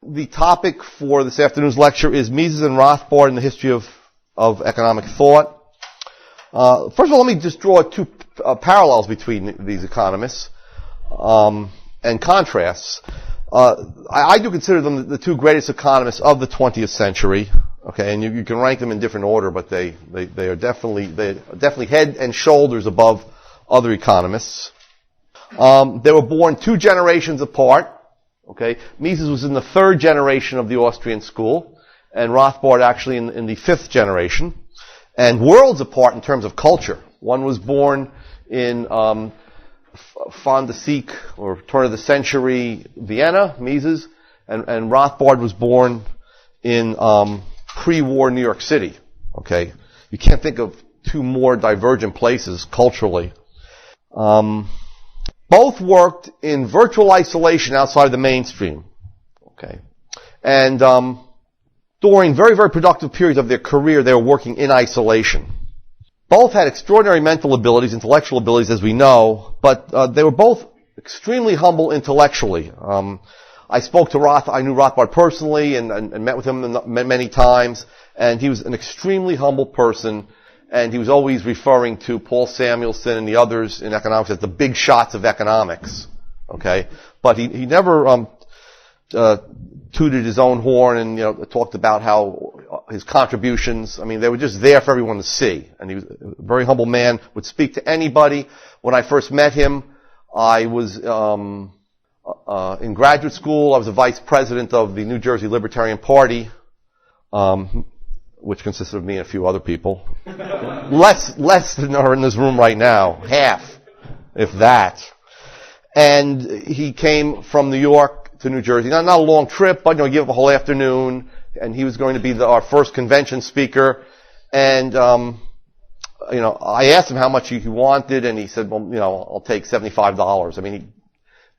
The topic for this afternoon's lecture is Mises and Rothbard in the history of economic thought. First of all, let me just draw two parallels between these economists and contrasts. I do consider them the two greatest economists of the 20th century. Okay, and you can rank them in different order, but they are definitely head and shoulders above other economists. They were born 2 generations apart. Okay, Mises was in the 3rd generation of the Austrian school, and Rothbard actually in the 5th generation, and worlds apart in terms of culture. One was born in fin de siècle, or turn of the century Vienna, Mises, and Rothbard was born in pre-war New York City. Okay, you can't think of 2 more divergent places culturally. Both worked in virtual isolation outside of the mainstream. Okay, and during very, very productive periods of their career, they were working in isolation. Both had extraordinary mental abilities, intellectual abilities, as we know, but they were both extremely humble intellectually. I spoke to I knew Rothbard personally and met with him many times, and he was an extremely humble person, and he was always referring to Paul Samuelson and the others in economics as the big shots of economics. Okay, but he never tooted his own horn and talked about how his contributions. I mean, they were just there for everyone to see, and he was a very humble man. Would speak to anybody. When I first met him, I was in graduate school. I was a vice president of the New Jersey Libertarian Party, which consisted of me and a few other people. Less than are in this room right now. Half, if that. And he came from New York to New Jersey. Not a long trip, but give up a whole afternoon. And he was going to be our first convention speaker. And I asked him how much he wanted, and he said, well, I'll take $75. I mean, he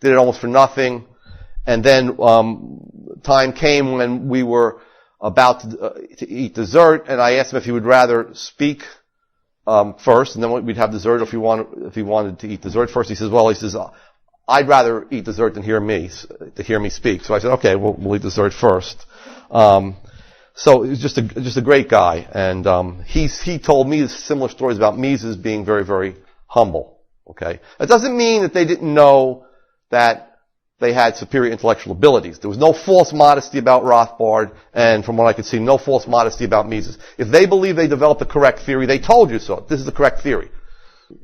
did it almost for nothing. And then time came when we were about to eat dessert, and I asked him if he would rather speak first, and then we'd have dessert. If he wanted to eat dessert first, he says, I'd rather eat dessert than hear me speak. So I said, okay, we'll eat dessert first. So he was just a great guy, and he told me similar stories about Mises being very, very humble. Okay, that doesn't mean that they didn't know that they had superior intellectual abilities. There was no false modesty about Rothbard, and from what I could see, no false modesty about Mises. If they believed they developed the correct theory, they told you so. This is the correct theory.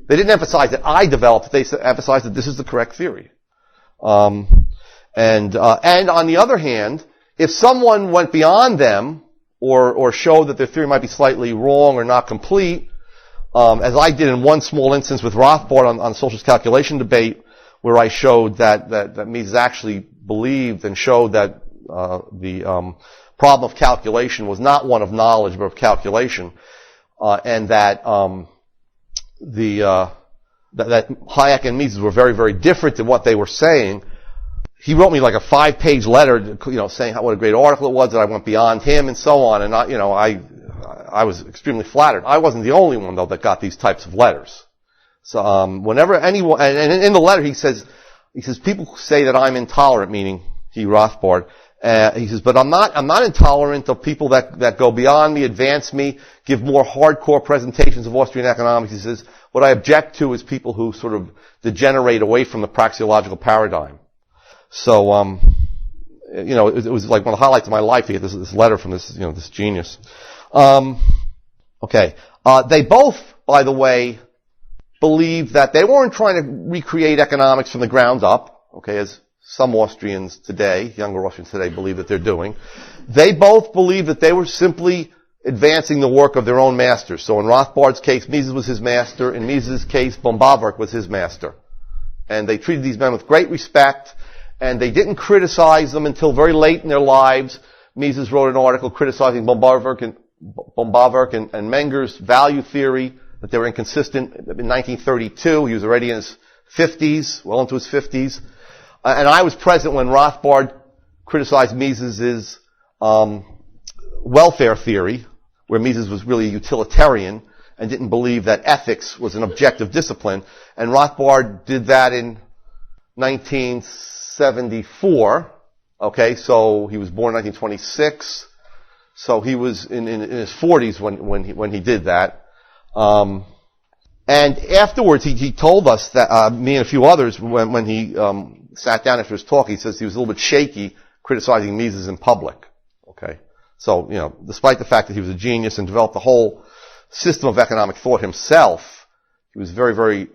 They didn't emphasize that I developed it. They emphasized that this is the correct theory. And on the other hand, if someone went beyond them or showed that their theory might be slightly wrong or not complete, as I did in one small instance with Rothbard on the socialist calculation debate, where I showed that Mises actually believed and showed that the problem of calculation was not one of knowledge but of calculation, and that that Hayek and Mises were very, very different than what they were saying. He wrote me like a 5-page letter, saying what a great article it was, that I went beyond him and so on, and I was extremely flattered. I wasn't the only one though that got these types of letters. So, whenever anyone, and in the letter he says, people say that I'm intolerant, meaning Rothbard. He says, but I'm not intolerant of people that go beyond me, advance me, give more hardcore presentations of Austrian economics. He says, what I object to is people who sort of degenerate away from the praxeological paradigm. So, it was like one of the highlights of my life to get this letter from this genius. Okay. They both, by the way, believed that they weren't trying to recreate economics from the ground up, okay, as some Austrians today, younger Austrians today, believe that they're doing. They both believed that they were simply advancing the work of their own masters. So in Rothbard's case, Mises was his master. In Mises' case, Bombaverk was his master. And they treated these men with great respect, and they didn't criticize them until very late in their lives. Mises wrote an article criticizing Bombaverk and Menger's value theory, that they were inconsistent in 1932. He was already in his 50s, well into his 50s. And I was present when Rothbard criticized Mises' welfare theory, where Mises was really a utilitarian and didn't believe that ethics was an objective discipline. And Rothbard did that in 1974. Okay, so he was born in 1926. So he was in his 40s when he did that. And afterwards, he told us that, me and a few others, when he sat down after his talk, he says he was a little bit shaky criticizing Mises in public. Okay. So, despite the fact that he was a genius and developed the whole system of economic thought himself, he was very, very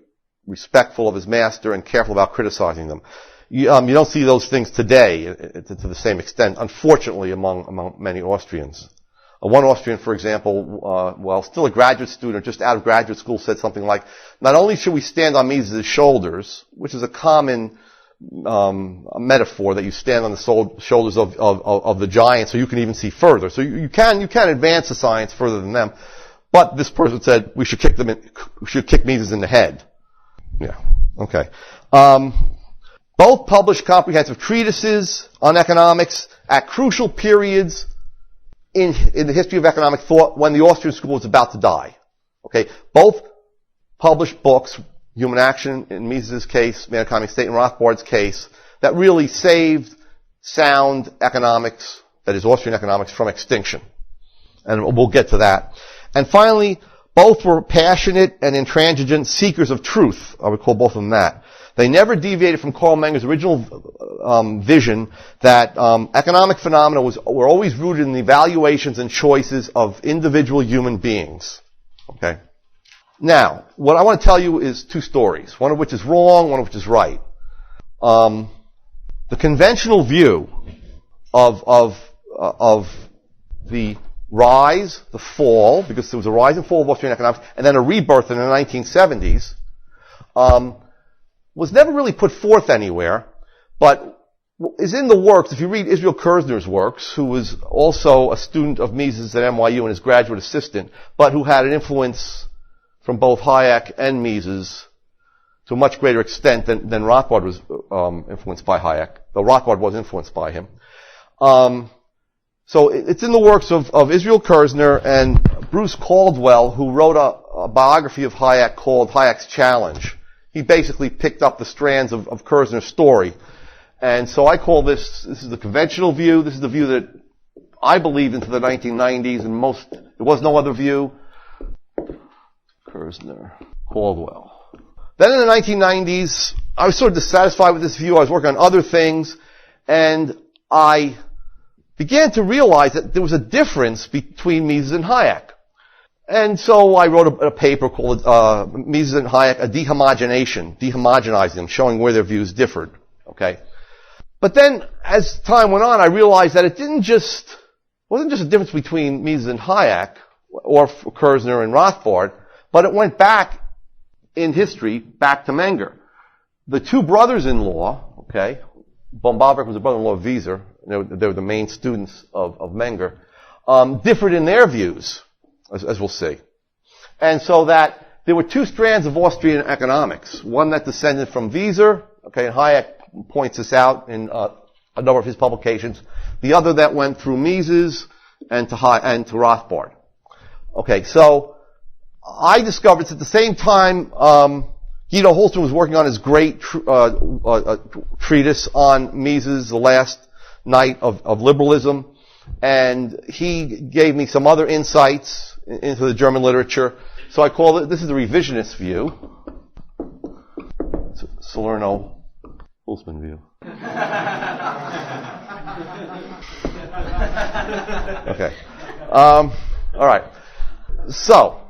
respectful of his master and careful about criticizing them. You don't see those things today to the same extent, unfortunately, among many Austrians. One Austrian, for example, while still a graduate student, just out of graduate school, said something like, not only should we stand on Mises' shoulders, which is a common metaphor that you stand on the shoulders of the giants so you can even see further. So you can advance the science further than them. But this person said we should kick Mises in the head. Yeah. Okay. Both published comprehensive treatises on economics at crucial periods in the history of economic thought when the Austrian school was about to die. Okay. Both published books, Human Action in Mises' case, Man, Economy, State in Rothbard's case, that really saved sound economics, that is Austrian economics, from extinction. And we'll get to that. And finally, both were passionate and intransigent seekers of truth. I would call both of them that. They never deviated from Karl Menger's original vision that economic phenomena were always rooted in the evaluations and choices of individual human beings. Okay. Now, what I want to tell you is two stories, one of which is wrong, one of which is right. The conventional view of the rise, the fall, because there was a rise and fall of Austrian economics, and then a rebirth in the 1970s, was never really put forth anywhere, but is in the works. If you read Israel Kirzner's works, who was also a student of Mises at NYU and his graduate assistant, but who had an influence from both Hayek and Mises to a much greater extent than Rothbard was influenced by Hayek, though Rothbard was influenced by him. So it's in the works of Israel Kirzner and Bruce Caldwell, who wrote a biography of Hayek called Hayek's Challenge. He basically picked up the strands of Kirzner's story. And so I call this is the conventional view. This is the view that I believed into the 1990s, and there was no other view. Kirzner, Caldwell. Then in the 1990s, I was sort of dissatisfied with this view. I was working on other things, and I began to realize that there was a difference between Mises and Hayek. And so I wrote a paper called Mises and Hayek, a dehomogenizing them, showing where their views differed. Okay. But then, as time went on, I realized that it wasn't just a difference between Mises and Hayek, or Kirzner and Rothbard, but it went back in history, back to Menger. The two brothers-in-law, okay, von Bauwerk was the brother-in-law of Wieser, they were the main students of Menger, differed in their views, as we'll see. And so that there were two strands of Austrian economics, one that descended from Wieser, okay, and Hayek points this out in a number of his publications, the other that went through Mises and to Rothbard. Okay, so I discovered at the same time Guido Holsten was working on his great treatise on Mises, The Last Night of Liberalism, and he gave me some other insights into the German literature. So I call it, this is the revisionist view. Salerno, Holzman view. Okay. All right. So,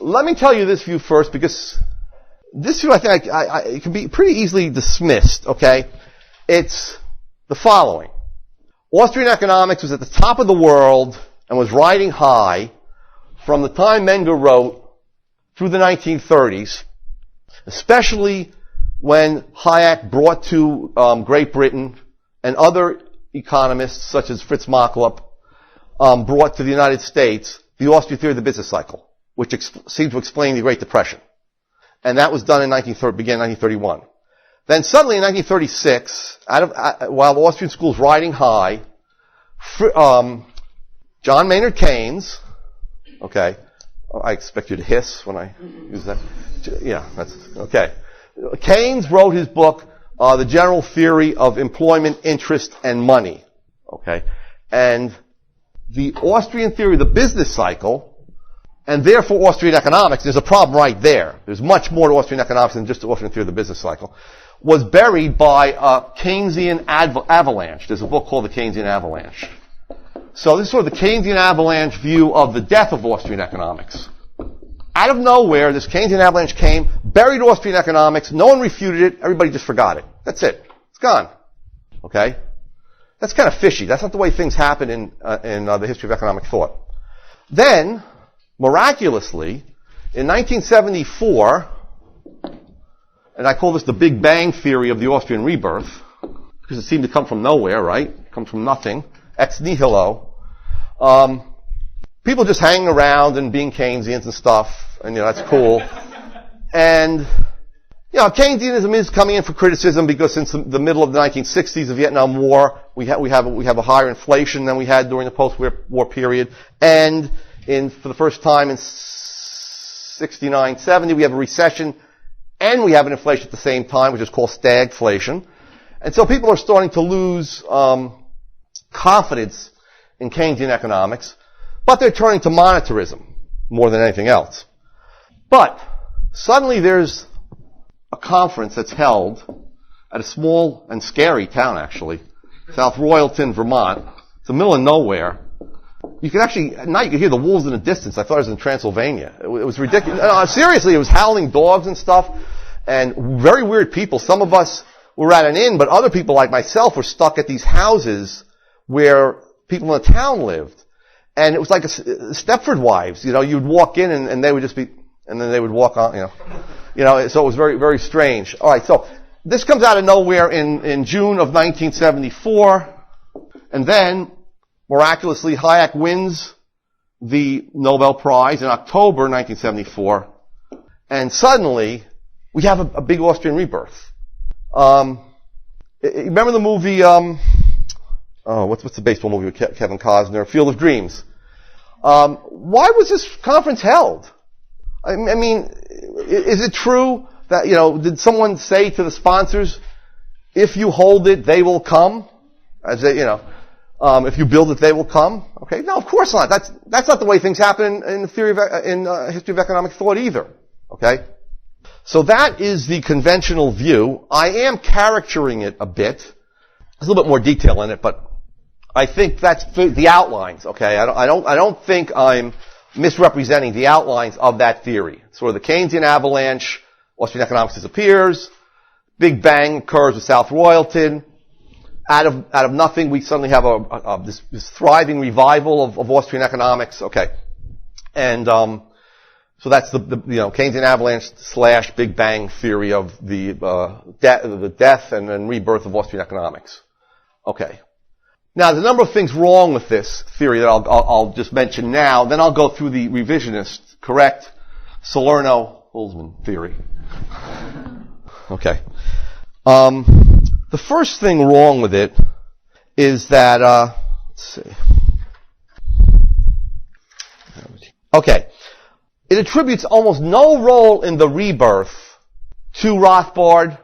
let me tell you this view first, because this view I think it can be pretty easily dismissed, okay? It's the following. Austrian economics was at the top of the world and was riding high from the time Menger wrote through the 1930s, especially when Hayek brought to Great Britain and other economists such as Fritz Machlup brought to the United States the Austrian theory of the business cycle, which seemed to explain the Great Depression. And that was done began in 1931. Then suddenly in 1936, while the Austrian school's riding high, John Maynard Keynes, okay, I expect you to hiss when I use that. Yeah, that's, okay. Keynes wrote his book, the general theory of employment, interest, and money. Okay? And the Austrian theory of the business cycle, and therefore Austrian economics, there's a problem right there. There's much more to Austrian economics than just the Austrian theory of the business cycle, was buried by a Keynesian avalanche. There's a book called The Keynesian Avalanche. So this is sort of the Keynesian avalanche view of the death of Austrian economics. Out of nowhere, this Keynesian avalanche came, buried Austrian economics, no one refuted it, everybody just forgot it. That's it. It's gone. Okay? That's kind of fishy. That's not the way things happen in the history of economic thought. Then, miraculously, in 1974, and I call this the Big Bang theory of the Austrian rebirth, because it seemed to come from nowhere, right? It comes from nothing. Ex nihilo. People just hanging around and being Keynesians and stuff, and that's cool. And, Keynesianism is coming in for criticism because since the middle of the 1960s, the Vietnam War, we have a higher inflation than we had during the post-war period. And for the first time in 69, 70, we have a recession and we have an inflation at the same time, which is called stagflation. And so people are starting to lose confidence in Keynesian economics, but they're turning to monetarism more than anything else. But suddenly there's a conference that's held at a small and scary town, actually, South Royalton, Vermont. It's the middle of nowhere. You can actually, at night you can hear the wolves in the distance. I thought it was in Transylvania. It was ridiculous. No, seriously, it was howling dogs and stuff, and very weird people. Some of us were at an inn, but other people like myself were stuck at these houses where people in the town lived. And it was like Stepford Wives. You'd walk in and they would just be, and then they would walk on, so it was very, very strange. Alright, so this comes out of nowhere in June of 1974, and then, miraculously, Hayek wins the Nobel Prize in October 1974, and suddenly, we have a big Austrian rebirth. Remember the movie, what's the baseball movie with Kevin Costner? Field of Dreams. Why was this conference held? I mean, is it true that, did someone say to the sponsors, if you hold it, they will come? As they, if you build it, they will come? Okay, no, of course not. That's not the way things happen in the theory of, history of economic thought either. Okay? So that is the conventional view. I am caricaturing it a bit. There's a little bit more detail in it, but I think that's the outlines, okay? I don't think I'm misrepresenting the outlines of that theory. Sort of the Keynesian avalanche, Austrian economics disappears, Big Bang occurs with South Royalton. Out of nothing, we suddenly have this thriving revival of Austrian economics, okay? And so that's the Keynesian avalanche / Big Bang theory of the death and then rebirth of Austrian economics. Okay. Now, there's a number of things wrong with this theory that I'll just mention now. Then I'll go through the revisionist, correct, Salerno-Holzman theory. Okay. The first thing wrong with it is that, let's see. Okay. It attributes almost no role in the rebirth to Rothbard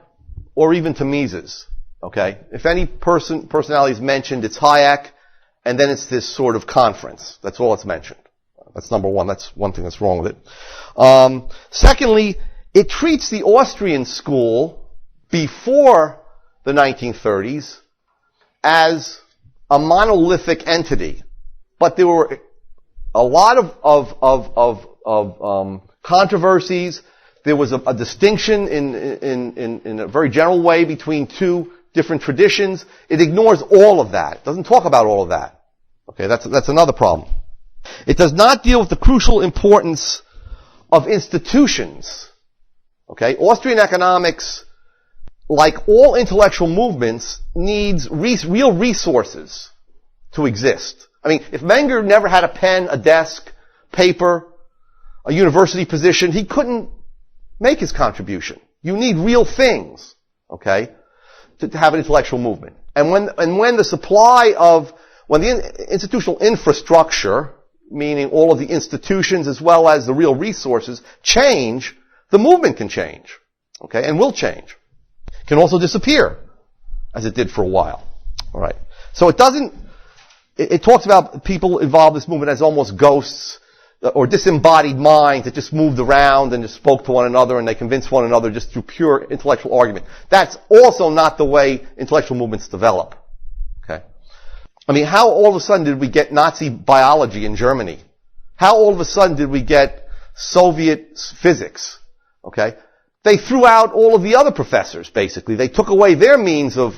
or even to Mises. Okay? If any personality is mentioned, it's Hayek, and then it's this sort of conference. That's all it's mentioned. That's number one. That's one thing that's wrong with it. Secondly, it treats the Austrian school before the 1930s as a monolithic entity. But there were a lot of controversies. There was a distinction in a very general way between two different traditions. It ignores all of that. It doesn't talk about all of that. Okay, that's another problem. It does not deal with the crucial importance of institutions. Okay, Austrian economics, like all intellectual movements, needs real resources to exist. I mean, if Menger never had a pen, a desk, paper, a university position, he couldn't make his contribution. You need real things, okay, to have an intellectual movement. And when the institutional infrastructure, meaning all of the institutions as well as the real resources, change, the movement can change, okay, and will change. can also disappear, as it did for a while. All right. So it talks about people involved in this movement as almost ghosts or disembodied minds that just moved around and just spoke to one another and they convinced one another just through pure intellectual argument. That's also not the way intellectual movements develop. Okay? I mean, how all of a sudden did we get Nazi biology in Germany? How all of a sudden did we get Soviet physics? Okay? They threw out all of the other professors, basically. They took away their means of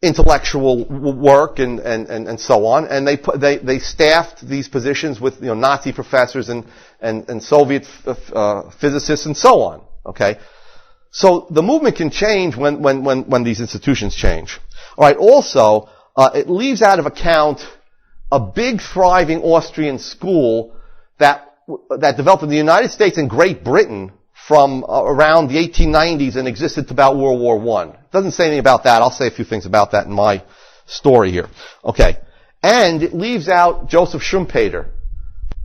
intellectual work and so on, and they staffed these positions with Nazi professors and Soviet physicists and so on. Okay, so the movement can change when these institutions change. All right. Also, it leaves out of account a big thriving Austrian school that developed in the United States and Great Britain from around the 1890s and existed to about World War I. It doesn't say anything about that. I'll say a few things about that in my story here. Okay. And it leaves out Joseph Schumpeter,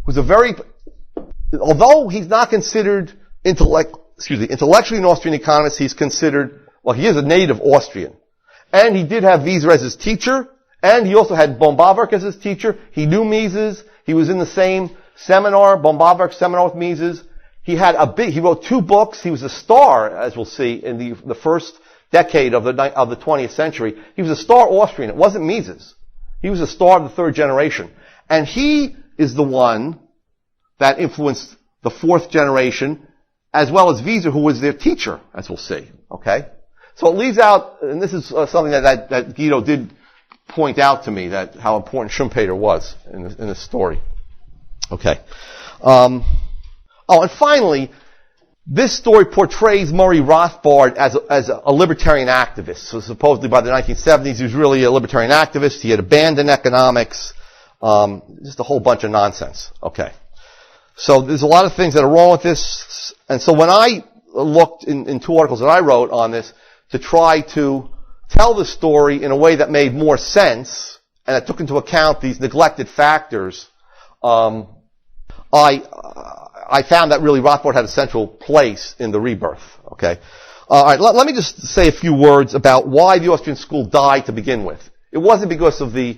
who's although he's not considered intellectually an Austrian economist, he's considered, he is a native Austrian. And he did have Wieser as his teacher, and he also had von Bauwerk as his teacher. He knew Mises. He was in the same seminar, von Bauwerk seminar with Mises. He wrote 2 books. He was a star, as we'll see, in the first decade of the 20th century. He was a star Austrian. It wasn't Mises. He was a star of the 3rd generation. And he is the one that influenced the 4th generation, as well as Wieser, who was their teacher, as we'll see. Okay? So it leaves out, and this is something that Guido did point out to me, that how important Schumpeter was in this story. Okay. And finally, this story portrays Murray Rothbard as a libertarian activist. So supposedly by the 1970s, he was really a libertarian activist. He had abandoned economics. Just a whole bunch of nonsense. Okay. So there's a lot of things that are wrong with this. And so when I looked in 2 articles that I wrote on this to try to tell the story in a way that made more sense and that took into account these neglected factors, I found that really Rothbard had a central place in the rebirth. Okay. All right. Let me just say a few words about why the Austrian school died to begin with. It wasn't because of the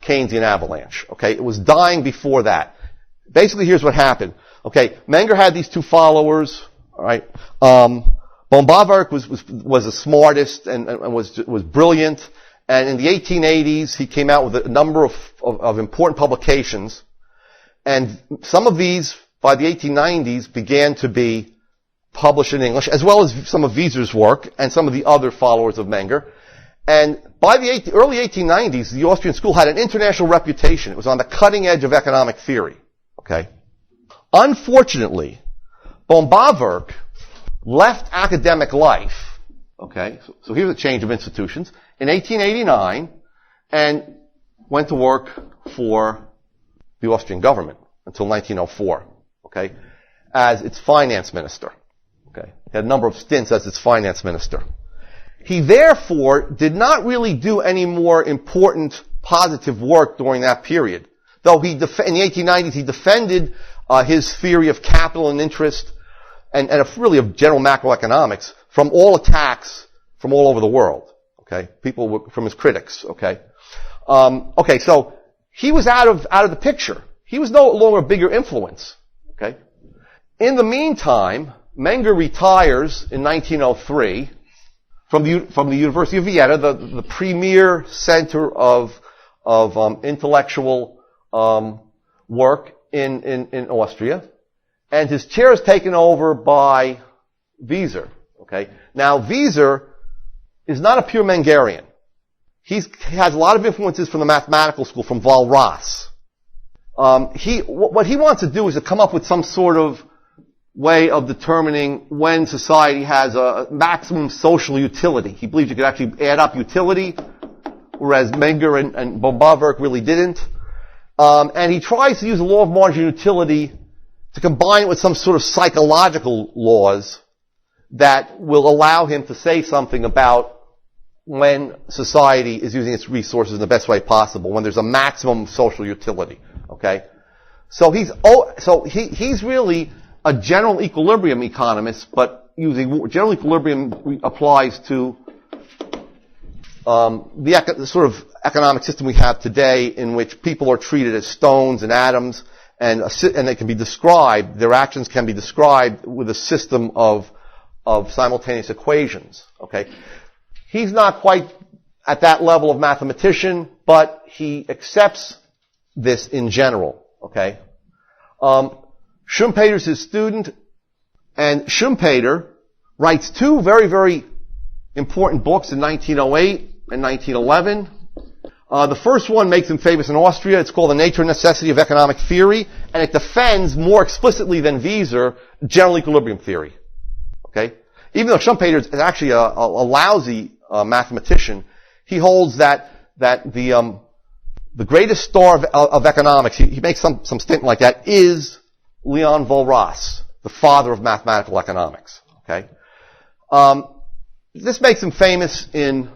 Keynesian avalanche. Okay. It was dying before that. Basically, here's what happened. Okay. Menger had these 2 followers. All right. Von Bauwerk was the smartest and was brilliant. And in the 1880s, he came out with a number of important publications. And some of these, by the 1890s, began to be published in English, as well as some of Wieser's work and some of the other followers of Menger. And by the early 1890s, the Austrian school had an international reputation. It was on the cutting edge of economic theory. Okay. Unfortunately, von Bauwerk left academic life. Okay. So here's a change of institutions in 1889 and went to work for the Austrian government until 1904. Okay, as its finance minister. Okay, he had a number of stints as its finance minister. He therefore did not really do any more important positive work during that period. Though in the 1890s he defended his theory of capital and interest and really of general macroeconomics from all attacks from all over the world. Okay, from his critics. Okay, so he was out of the picture. He was no longer a bigger influence. Okay. In the meantime, Menger retires in 1903 from the University of Vienna, the premier center of intellectual work in Austria, and his chair is taken over by Wieser. Okay. Now Wieser is not a pure Mengerian. He has a lot of influences from the mathematical school, from Walras. What he wants to do is to come up with some sort of way of determining when society has a maximum social utility. He believes you could actually add up utility, whereas Menger and von Bauwerk really didn't. And he tries to use the law of marginal utility to combine it with some sort of psychological laws that will allow him to say something about when society is using its resources in the best way possible, when there's a maximum social utility. Okay? So he's really a general equilibrium economist, but using general equilibrium applies to the sort of economic system we have today, in which people are treated as stones and atoms, and they can be described, their actions can be described with a system of simultaneous equations. Okay, he's not quite at that level of mathematician, but he accepts this in general. Okay, Schumpeter's his student, and Schumpeter writes two very, very important books in 1908 and 1911. The first one makes him famous in Austria. It's called The Nature and Necessity of Economic Theory, and it defends more explicitly than Wieser general equilibrium theory. Okay, even though Schumpeter is actually a lousy mathematician, he holds that the greatest star of economics, he makes some statement like that, is Leon Walras, the father of mathematical economics. Okay, this makes him famous in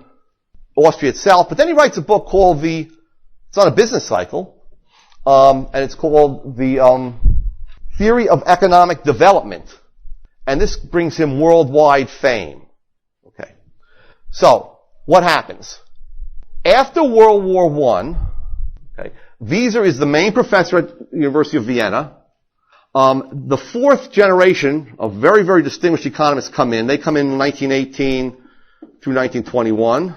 Austria itself, but then he writes a book called it's not a business cycle, and it's called the Theory of Economic Development, and this brings him worldwide fame. Okay, so what happens after World War I? Okay, Wieser is the main professor at the University of Vienna. The fourth generation of very, very distinguished economists come in. They come in 1918 through 1921.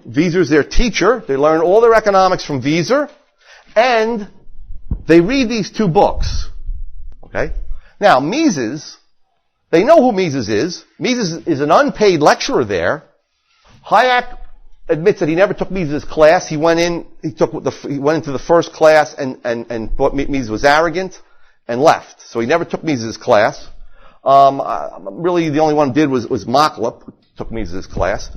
Wieser's their teacher. They learn all their economics from Wieser, and they read these two books. Okay? Now, Mises, they know who Mises is. Mises is an unpaid lecturer there. Hayek admits that he never took Mises' class. He went into the first class and thought Mises was arrogant and left. So he never took Mises' class. Really, the only one who did was Machlup, who took Mises' class.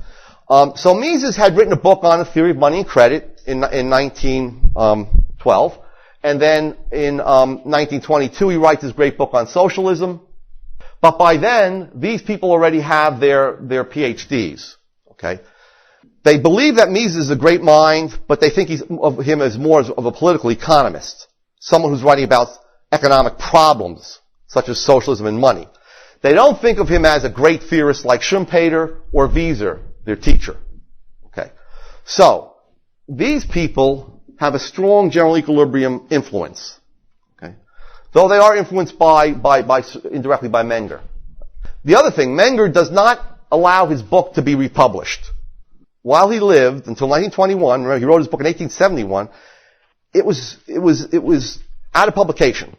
So Mises had written a book on the theory of money and credit in 1912. And then in 1922, he writes his great book on socialism. But by then, these people already have their PhDs. Okay? They believe that Mises is a great mind, but they think of him as more of a political economist. Someone who's writing about economic problems, such as socialism and money. They don't think of him as a great theorist like Schumpeter or Wieser, their teacher. Okay. So, these people have a strong general equilibrium influence. Okay. Though they are influenced indirectly by Menger. The other thing, Menger does not allow his book to be republished. While he lived until 1921, remember he wrote his book in 1871, it was out of publication.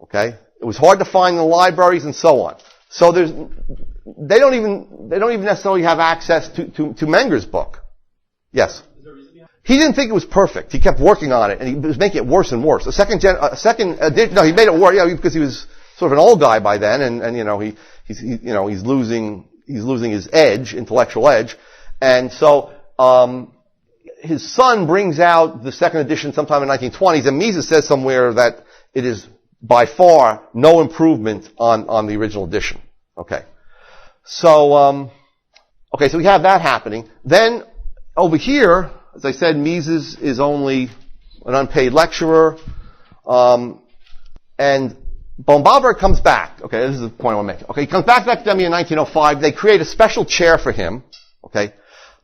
Okay? It was hard to find in the libraries and so on. So they don't even necessarily have access to Menger's book. Yes. He didn't think it was perfect. He kept working on it, and he was making it worse and worse. A second edition, no, he made it worse, because he was sort of an old guy by then, and he's losing his edge, intellectual edge. And so, his son brings out the second edition sometime in the 1920s, and Mises says somewhere that it is by far no improvement on the original edition. Okay. So, so we have that happening. Then, over here, as I said, Mises is only an unpaid lecturer, and Baumgartner comes back. Okay, this is the point I want to make. Okay, he comes back to academia in 1905. They create a special chair for him. Okay.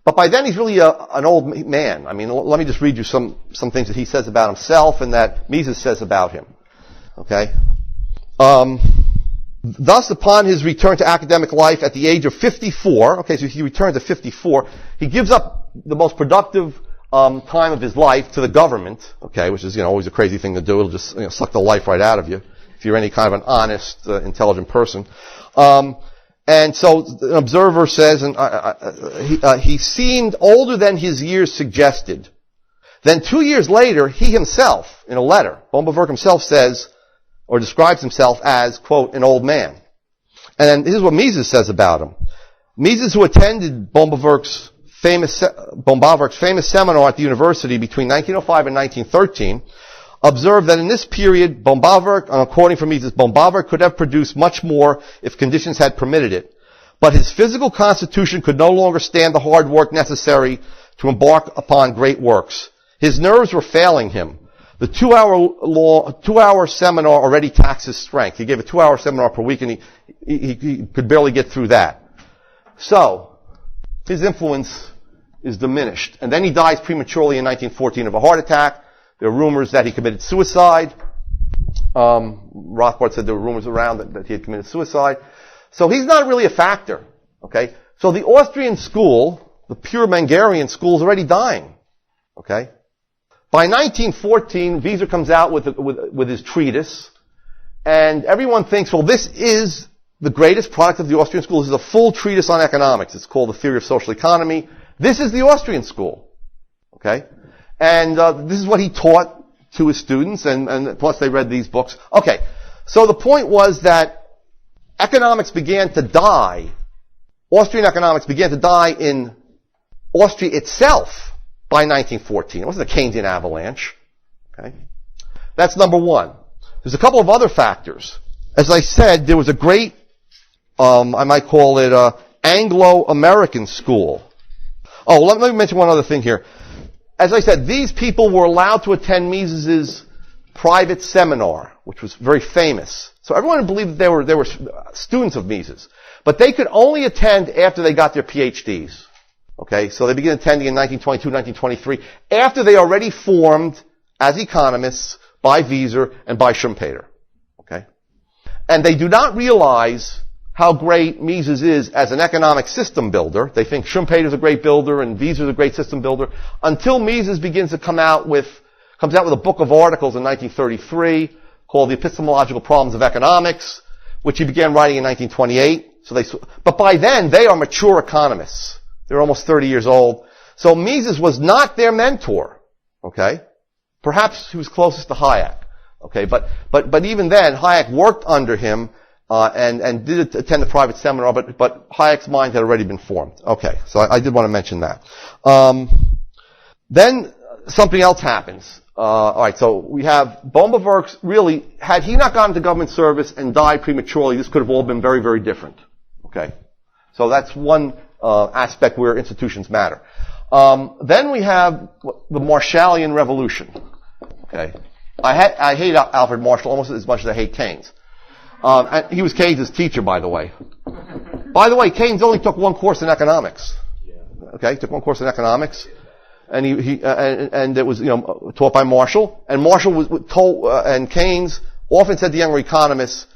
But by then he's really an old man. I mean, let me just read you some things that he says about himself and that Mises says about him. Okay? Thus, upon his return to academic life at the age of 54, okay, so he returns at 54, he gives up the most productive time of his life to the government, okay, which is, always a crazy thing to do. It'll just, suck the life right out of you if you're any kind of an honest, intelligent person. And so an observer says, he seemed older than his years suggested. Then 2 years later, he himself, in a letter, Baumgartner himself says, or describes himself as, quote, an old man. And then this is what Mises says about him. Mises, who attended Baumgartner's famous seminar at the university between 1905 and 1913, observed that in this period, Baumgartner, quoting from Mises, Baumgartner could have produced much more if conditions had permitted it. But his physical constitution could no longer stand the hard work necessary to embark upon great works. His nerves were failing him. The 2-hour seminar already taxed his strength. He gave a 2-hour seminar per week, and he could barely get through that. So, his influence is diminished. And then he dies prematurely in 1914 of a heart attack. There are rumors that he committed suicide. Rothbard said there were rumors around that he had committed suicide. So he's not really a factor. Okay? So the Austrian school, the pure Mengerian school, is already dying. Okay? By 1914, Wieser comes out with his treatise, and everyone thinks, well, this is the greatest product of the Austrian school. This is a full treatise on economics. It's called The Theory of Social Economy. This is the Austrian school. Okay? And this is what he taught to his students, and plus they read these books. Okay. So the point was that economics began to die. Austrian economics began to die in Austria itself by 1914. It wasn't a Keynesian avalanche. Okay? That's number one. There's a couple of other factors. As I said, there was a great, I might call it Anglo-American school. Oh, let me mention one other thing here. As I said, these people were allowed to attend Mises's private seminar, which was very famous. So everyone believed that they were students of Mises. But they could only attend after they got their PhDs. Okay, so they began attending in 1922, 1923, after they already formed as economists by Wieser and by Schumpeter. Okay? And they do not realize how great Mises is as an economic system builder. They think Schumpeter's a great builder and Wieser's a great system builder until Mises begins to comes out with a book of articles in 1933 called The Epistemological Problems of Economics, which he began writing in 1928. But by then, they are mature economists. They're almost 30 years old. So Mises was not their mentor. Okay? Perhaps he was closest to Hayek. Okay? But even then, Hayek worked under him, and did attend the private seminar, but Hayek's mind had already been formed. Okay. So I did want to mention that. Then something else happens. Alright, so we have Bombewerks really, had he not gone into government service and died prematurely, this could have all been very, very different. Okay? So that's one aspect where institutions matter. Then we have the Marshallian Revolution. Okay? I hate Alfred Marshall almost as much as I hate Keynes. And he was Keynes' teacher, by the way. By the way, Keynes only took one course in economics. Okay? Took one course in economics. And and it was, taught by Marshall. And Marshall was told, and Keynes often said to younger economists,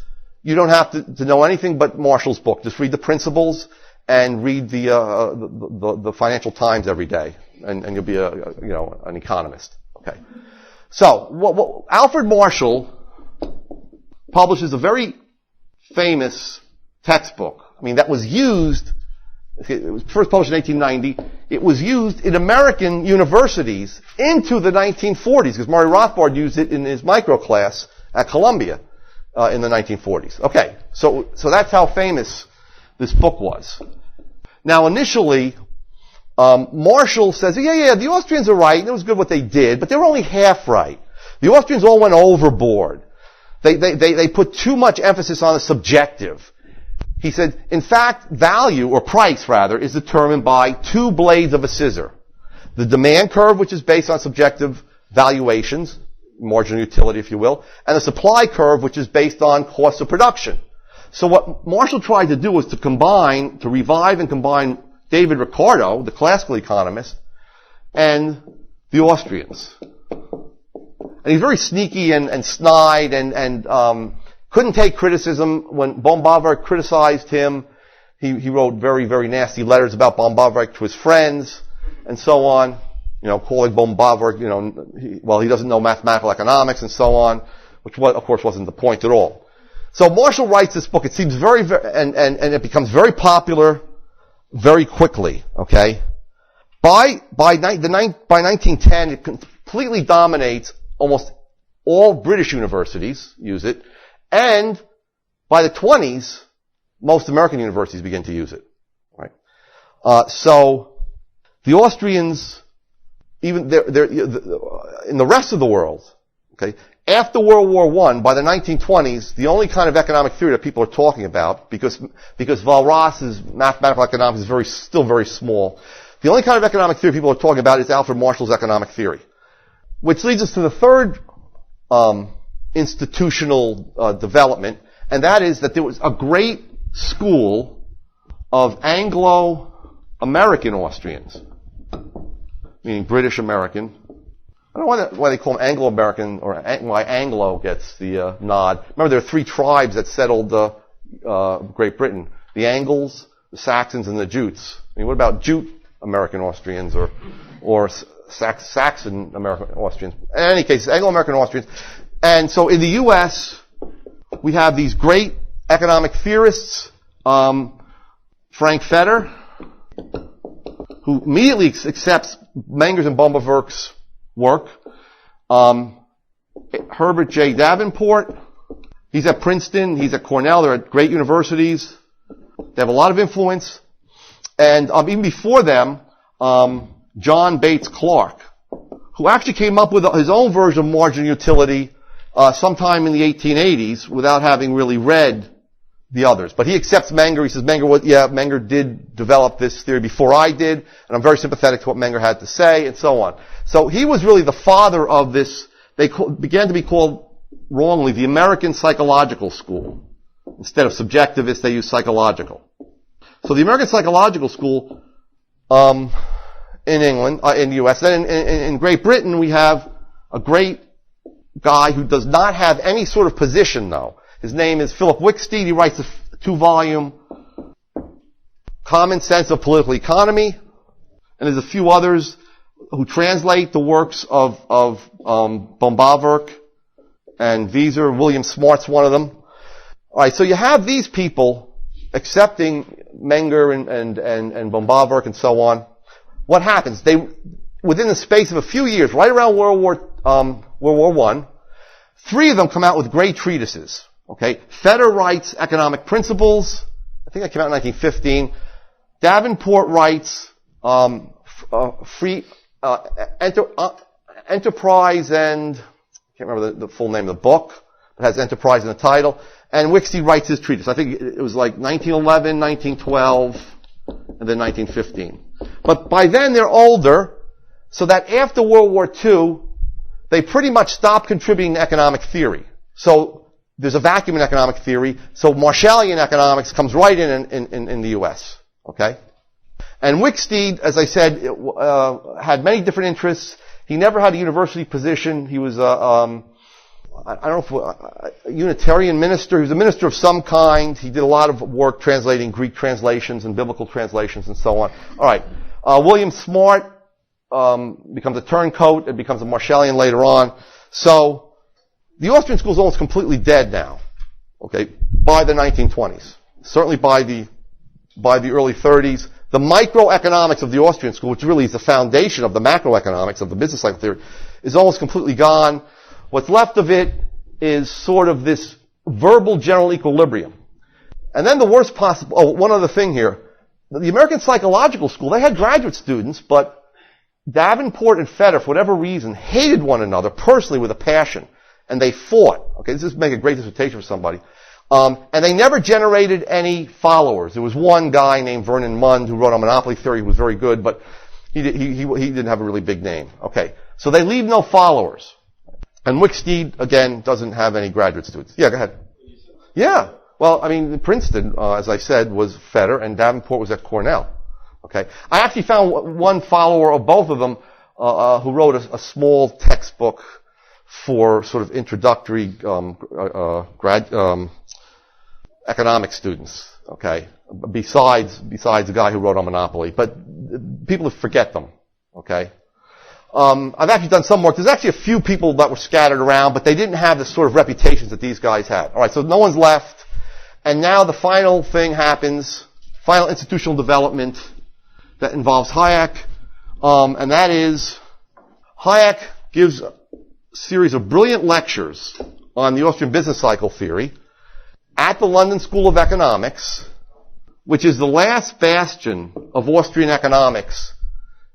you don't have to know anything but Marshall's book. Just read the principles and read the Financial Times every day, and you'll be an economist. Okay. So, Alfred Marshall publishes a very famous textbook. I mean, that was used. It was first published in 1890. It was used in American universities into the 1940s because Murray Rothbard used it in his micro class at Columbia in the 1940s. Okay, so that's how famous this book was. Now, initially, Marshall says, yeah, the Austrians are right, and it was good what they did, but they were only half right. The Austrians all went overboard. They put too much emphasis on the subjective. He said, in fact, value, or price rather, is determined by two blades of a scissor. The demand curve, which is based on subjective valuations, marginal utility, if you will, and the supply curve, which is based on cost of production. So what Marshall tried to do was to revive and combine David Ricardo, the classical economist, and the Austrians. And he's very sneaky and snide and couldn't take criticism. When Bombewerk criticized him, he wrote very, very nasty letters about Bombewerk to his friends and so on. Calling Bombewerk, he doesn't know mathematical economics and so on, which of course wasn't the point at all. So Marshall writes this book. It seems very, and it becomes very popular very quickly. Okay, by 1910, it completely dominates. Almost all British universities use it, and by the 20s, most American universities begin to use it. Right? So the Austrians, even they're in the rest of the world, okay, after World War I, by the 1920s, the only kind of economic theory that people are talking about, because Walras's mathematical economics is still very small, the only kind of economic theory people are talking about is Alfred Marshall's economic theory. Which leads us to the third institutional development, and that is that there was a great school of Anglo-American Austrians, meaning British American. I don't know why they call them Anglo-American, or why Anglo gets the nod. Remember, there are three tribes that settled Great Britain: the Angles, the Saxons, and the Jutes. I mean, what about Jute American Austrians or Saxon American Austrians? In any case, Anglo-American Austrians. And so in the U.S., we have these great economic theorists, Frank Fetter, who immediately accepts Menger's and Bombaverk's work. Herbert J. Davenport, he's at Princeton, he's at Cornell, they're at great universities. They have a lot of influence. And even before them, John Bates Clark, who actually came up with his own version of marginal utility sometime in the 1880s without having really read the others. But he accepts Menger. He says, Menger did develop this theory before I did, and I'm very sympathetic to what Menger had to say, and so on. So he was really the father of this. They began to be called, wrongly, the American Psychological School. Instead of subjectivist, they use psychological. So the American Psychological School in England, in the U.S., then in Great Britain, we have a great guy who does not have any sort of position, though. His name is Philip Wicksteed. He writes a 2-volume Common Sense of Political Economy, and there's a few others who translate the works of Bombaverk and Wieser. William Smart's one of them. All right, so you have these people accepting Menger and Bombaverk and so on. What happens? They, within the space of a few years, right around World War I, 3 of them come out with great treatises. Okay, Fetter writes Economic Principles. I think that came out in 1915. Davenport writes Enterprise and I can't remember the full name of the book. It has Enterprise in the title. And Wicksteed writes his treatise. I think it was like 1911, 1912, and then 1915. But by then they're older, so that after World War II, they pretty much stopped contributing to economic theory. So there's a vacuum in economic theory. So Marshallian economics comes right in the U.S. Okay, and Wicksteed, as I said, had many different interests. He never had a university position. He was a Unitarian minister. He was a minister of some kind. He did a lot of work translating Greek translations and biblical translations and so on. All right, William Smart becomes a turncoat and becomes a Marshallian later on. So the Austrian school is almost completely dead now, okay, by the 1920s. Certainly by the early 30s. The microeconomics of the Austrian school, which really is the foundation of the macroeconomics of the business cycle theory, is almost completely gone. What's left of it is sort of this verbal general equilibrium. And then the worst possible, one other thing here. The American Psychological School, they had graduate students, but Davenport and Fetter, for whatever reason, hated one another personally with a passion. And they fought. Okay, this would make a great dissertation for somebody. And they never generated any followers. There was one guy named Vernon Mund who wrote on monopoly theory who was very good, but he didn't have a really big name. Okay, so they leave no followers. And Wicksteed, again, doesn't have any graduate students. Yeah, go ahead. Yeah. Well, I mean, Princeton, as I said, was Fetter, and Davenport was at Cornell. Okay. I actually found one follower of both of them who wrote a small textbook for sort of introductory economics students. Okay. Besides the guy who wrote on monopoly, but people forget them. Okay. I've actually done some work. There's actually a few people that were scattered around, but they didn't have the sort of reputations that these guys had. All right, so no one's left. And now the final thing happens, final institutional development that involves Hayek, and that is Hayek gives a series of brilliant lectures on the Austrian business cycle theory at the London School of Economics, which is the last bastion of Austrian economics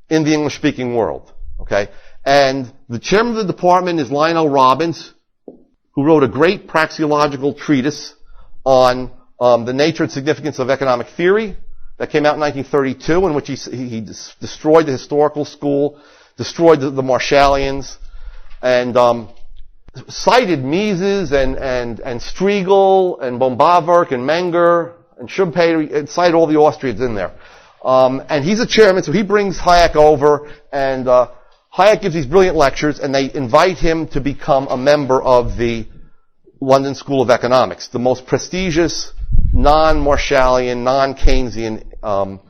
in the English-speaking world. Okay, and the chairman of the department is Lionel Robbins, who wrote a great praxeological treatise on the nature and significance of economic theory that came out in 1932, in which he destroyed the historical school, destroyed the Marshallians, and cited Mises and Striegel and Bombawerk and Menger and Schumpeter, and cited all the Austrians in there. And he's a chairman, so he brings Hayek over, and Hayek gives these brilliant lectures, and they invite him to become a member of the London School of Economics, the most prestigious non-Marshallian, non-Keynesian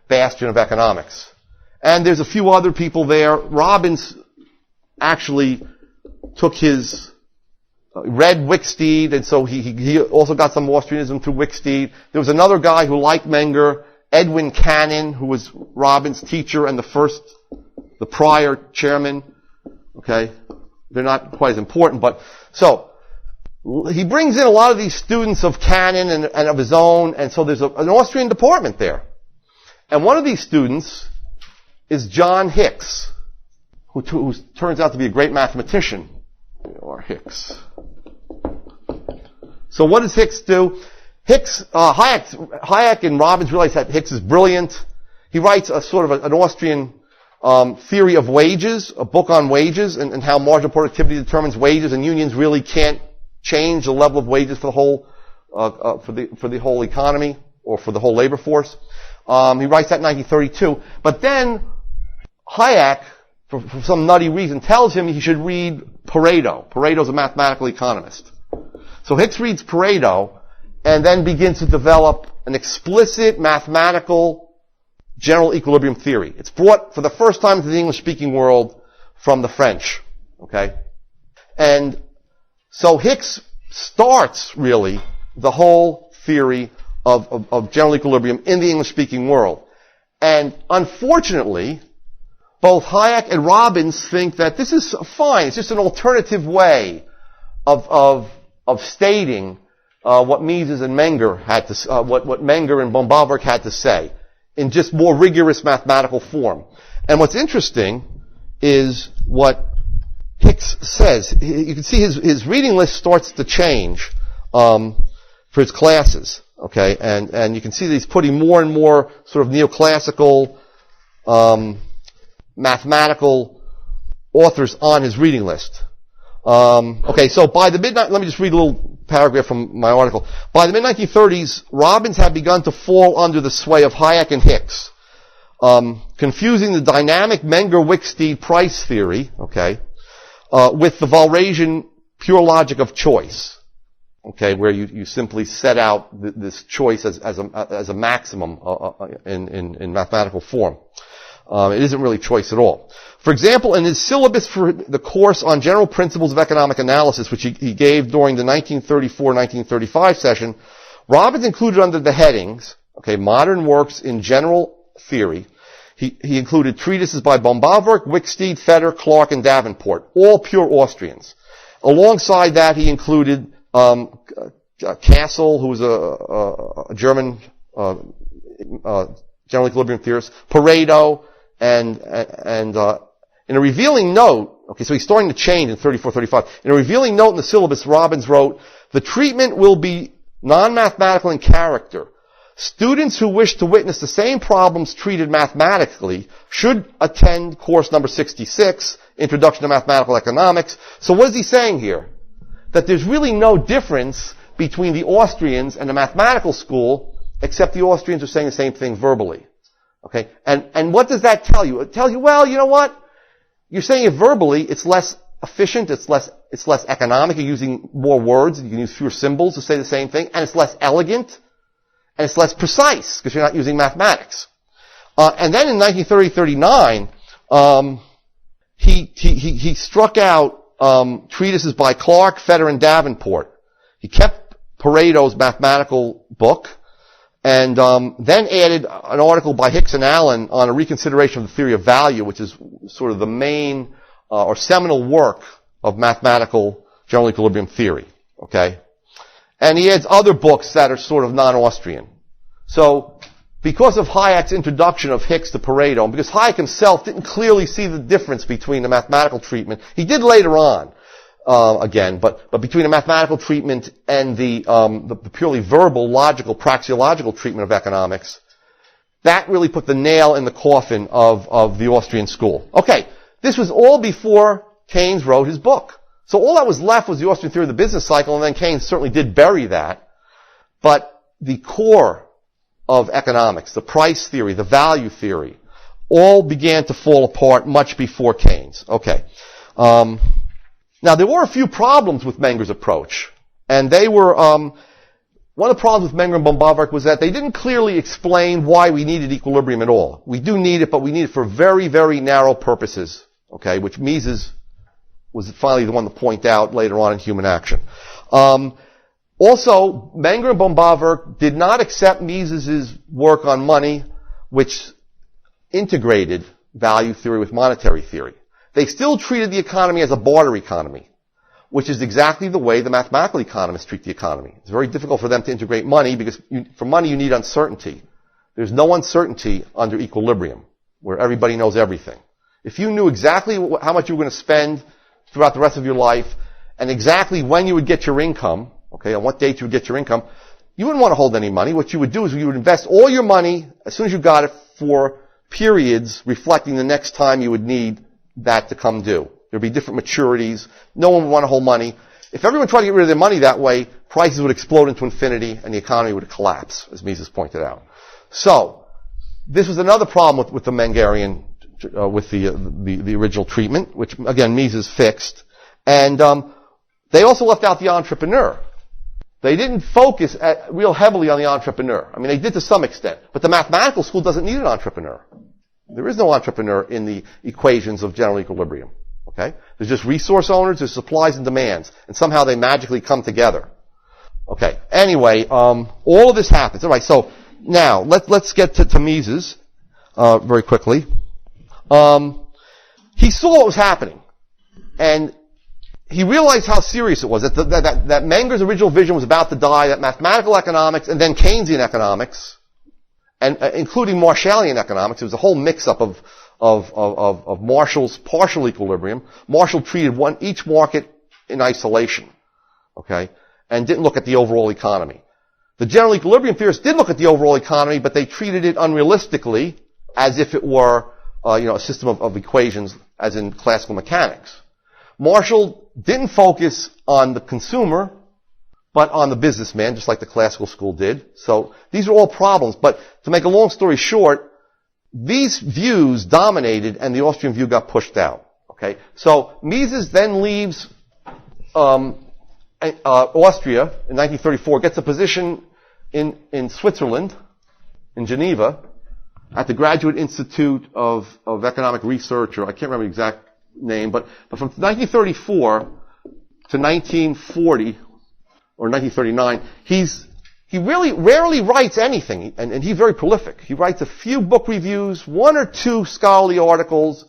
bastion of economics. And there's a few other people there. Robbins actually took read Wicksteed, and so he also got some Austrianism through Wicksteed. There was another guy who liked Menger, Edwin Cannon, who was Robbins' teacher and the prior chairman. Okay? They're not quite as important, but, so, he brings in a lot of these students of Cannon and of his own, and so there's an Austrian department there. And one of these students is John Hicks, who turns out to be a great mathematician. Or Hicks. So what does Hicks do? Hayek and Robbins realize that Hicks is brilliant. He writes a sort of an Austrian theory of wages, a book on wages, and how marginal productivity determines wages, and unions really can't change the level of wages for the whole for the whole economy or for the whole labor force. He writes that in 1932. But then Hayek, for some nutty reason, tells him he should read Pareto. Pareto's a mathematical economist. So Hicks reads Pareto and then begins to develop an explicit mathematical general equilibrium theory. It's brought for the first time into the English-speaking world from the French. Okay? And so Hicks starts, really, the whole theory of general equilibrium in the English-speaking world. And unfortunately, both Hayek and Robbins think that this is fine. It's just an alternative way of stating what Mises and Menger had to, what Menger and Bombawerk had to say in just more rigorous mathematical form. And what's interesting is what Hicks says. You can see his reading list starts to change for his classes. Okay, and you can see that he's putting more and more sort of neoclassical mathematical authors on his reading list. Okay, so by the let me just read a little paragraph from my article. By the mid-1930s, Robbins had begun to fall under the sway of Hayek and Hicks, confusing the dynamic Menger-Wicksteed price theory, okay, with the Walrasian pure logic of choice. Okay, where you simply set out this choice as a maximum in mathematical form. It isn't really choice at all. For example, in his syllabus for the course on general principles of economic analysis, which he gave during the 1934-1935 session, Robbins included under the headings, okay, modern works in general theory. He included treatises by Bombawerk, Wicksteed, Fetter, Clark, and Davenport, all pure Austrians. Alongside that, he included Cassel, who was a German general equilibrium theorist, Pareto, and in a revealing note, okay, so he's starting to change in 34-35. In a revealing note in the syllabus, Robbins wrote, "The treatment will be non-mathematical in character. Students who wish to witness the same problems treated mathematically should attend course number 66, Introduction to Mathematical Economics." So what is he saying here? That there's really no difference between the Austrians and the mathematical school, except the Austrians are saying the same thing verbally. Okay? And what does that tell you? It tells you, well, you know what? You're saying it verbally, it's less efficient, it's less economic, you're using more words, you can use fewer symbols to say the same thing, and it's less elegant, and it's less precise, because you're not using mathematics. And then in 1930-39, he struck out treatises by Clark, Fetter, and Davenport. He kept Pareto's mathematical book, and then added an article by Hicks and Allen on a reconsideration of the theory of value, which is sort of the main or seminal work of mathematical general equilibrium theory. Okay? And he adds other books that are sort of non-Austrian. So, because of Hayek's introduction of Hicks to Pareto, and because Hayek himself didn't clearly see the difference between the mathematical treatment, he did later on, again, but between the mathematical treatment and the purely verbal, logical, praxeological treatment of economics, that really put the nail in the coffin of the Austrian school. Okay, this was all before Keynes wrote his book. So all that was left was the Austrian theory of the business cycle, and then Keynes certainly did bury that. But the core of economics, the price theory, the value theory, all began to fall apart much before Keynes. Okay. Now, there were a few problems with Menger's approach. And they were, one of the problems with Menger and Bombavark was that they didn't clearly explain why we needed equilibrium at all. We do need it, but we need it for very, very narrow purposes. Okay, which Mises was finally the one to point out later on in Human Action. Also, Menger and Bombavark did not accept Mises's work on money, which integrated value theory with monetary theory. They still treated the economy as a barter economy, which is exactly the way the mathematical economists treat the economy. It's very difficult for them to integrate money because for money you need uncertainty. There's no uncertainty under equilibrium, where everybody knows everything. If you knew exactly how much you were going to spend throughout the rest of your life and exactly when you would get your income, okay, on what date you would get your income, you wouldn't want to hold any money. What you would do is you would invest all your money as soon as you got it for periods reflecting the next time you would need that to come due. There'd be different maturities. No one would want to hold money. If everyone tried to get rid of their money that way, prices would explode into infinity and the economy would collapse, as Mises pointed out. So, this was another problem with the Mengerian, with the original treatment, which again Mises fixed. And they also left out the entrepreneur. They didn't focus real heavily on the entrepreneur. I mean, they did to some extent, but the mathematical school doesn't need an entrepreneur. There is no entrepreneur in the equations of general equilibrium. Okay? There's just resource owners, there's supplies and demands, and somehow they magically come together. Okay. Anyway, all of this happens. All right. So now let's get to Mises very quickly. He saw what was happening, and he realized how serious it was. That Menger's original vision was about to die. That mathematical economics and then Keynesian economics, and including Marshallian economics, it was a whole mix-up of Marshall's partial equilibrium. Marshall treated each market in isolation, okay, and didn't look at the overall economy. The general equilibrium theorists did look at the overall economy, but they treated it unrealistically, as if it were, a system of equations, as in classical mechanics. Marshall didn't focus on the consumer, but on the businessman, just like the classical school did. So these are all problems. But to make a long story short, these views dominated, and the Austrian view got pushed out. Okay, so Mises then leaves Austria in 1934, gets a position in Switzerland, in Geneva, at the Graduate Institute of Economic Research, or I can't remember the exact name, but from 1934 to 1940 or 1939, he really rarely writes anything, and he's very prolific. He writes a few book reviews, one or two scholarly articles,